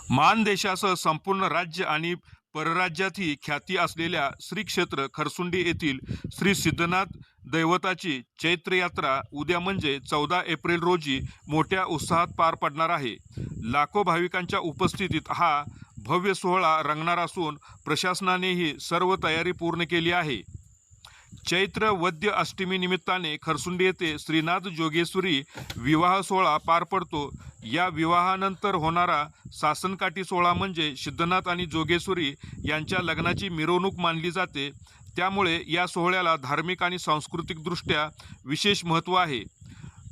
मानदेशासह संपूर्ण राज्य आणि परराज्यातही ख्याती असलेल्या श्री क्षेत्र खरसुंडी येथील श्री सिद्धनाथ दैवताची चैत्र यात्रा उद्या म्हणजे 14 एप्रिल रोजी मोठ्या उत्साहात पार पडणार आहे। लाखो भाविकांच्या उपस्थितीत हा भव्य सोहळा रंगणार असून प्रशासनानेही सर्व तयारी पूर्ण केली आहे। चैत्र वद्य अष्टमी निमित्ताने खरसुंडी येथे श्रीनाथ जोगेश्वरी विवाह सोहळा पार पडतो। या विवाहानंतर होणारा सासनकाठी सोहळा म्हणजे सिद्धनाथ आणि जोगेश्वरी यांच्या लग्नाची मिरवणूक मानली जाते। त्यामुळे या सोहळ्याला धार्मिक आणि सांस्कृतिकदृष्ट्या विशेष महत्त्व आहे।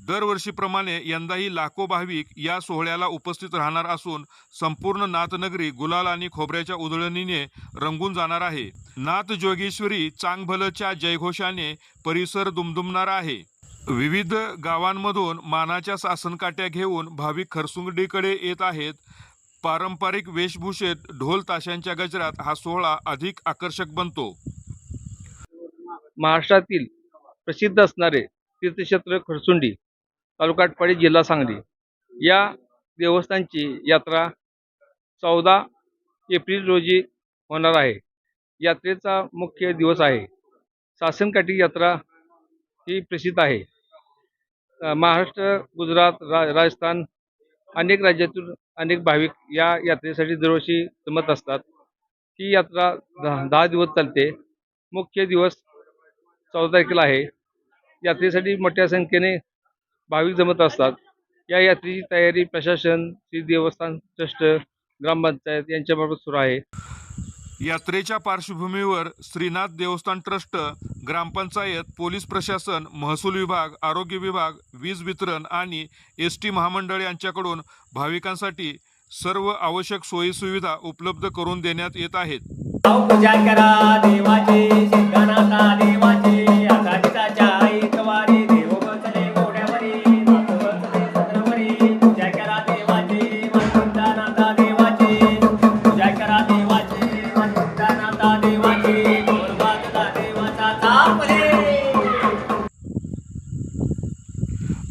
दरवर्षीप्रमाणे यंदाही लाखो भाविक या सोहळ्याला उपस्थित राहणार असून संपूर्ण नाथनगरी गुलाल आणि खोबऱ्याच्या उधळणीने रंगून जाणार आहे। नाथ जोगेश्वरी चांगभलच्या जयघोषाने परिसर दुमदुमणार आहे। विविध गावांमधून मानाच्या सासनकाठ्या घेऊन भाविक खरसुंडीकडे येत आहेत। पारंपरिक वेशभूषेत ढोल ताशांच्या गजरात हा सोहळा अधिक आकर्षक बनतो। महाराष्ट्रातील प्रसिद्ध असणारे तीर्थक्षेत्र खरसुंडी, तालुका आटपाडी, जिल्हा सांगली या देवस्थानची यात्रा 14 एप्रिल रोजी होणार आहे। यात्रेचा मुख्य दिवस आहे सासनकाठी यात्रा ही प्रसिद्ध आहे। महाराष्ट्र, गुजरात, राजस्थान अनेक राज्यातून अनेक भाविक या यात्रेसाठी दरवर्षी जमत असतात। ही यात्रा 10 दिवस चालते। मुख्य दिवस 14 तारखेला आहे। यात्रेसाठी मोठ्या संख्येने भाविक जमत असतात। या यात्रेची तयारी प्रशासन, श्री देवस्थान ट्रस्ट, ग्रामपंचायत यांच्यामार्फत सुरू आहे। यात्रेच्या पार्श्वभूमीवर श्रीनाथ देवस्थान ट्रस्ट, ग्रामपंचायत, पोलीस प्रशासन, महसूल विभाग, आरोग्य विभाग, वीज वितरण आणि एसटी महामंडळ यांच्याकडून भाविकांसाठी सर्व आवश्यक सोयीसुविधा उपलब्ध करून देण्यात येत आहेत। पूजा करा देवाची, सिद्धनाथा देवाची, आकाशाच्या ऐकवारी, देव बसले घोड्यावरी, नाथ बसले सदरवरी। पूजा करा देवाची, सिद्धनाथा देवाची, पूजा करा देवाची, सिद्धनाथा देवाची, गोरबादला देवाचा थांबले।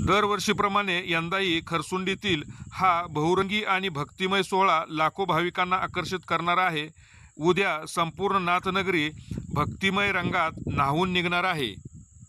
दरवर्षीप्रमाणे यंदाही खरसुंडीतील हा बहुरंगी आणि भक्तिमय सोहळा लाखो भाविकांना आकर्षित करणार आहे। उद्या संपूर्ण नाथनगरी भक्तिमय रंगात न्हावून निघणार आहे।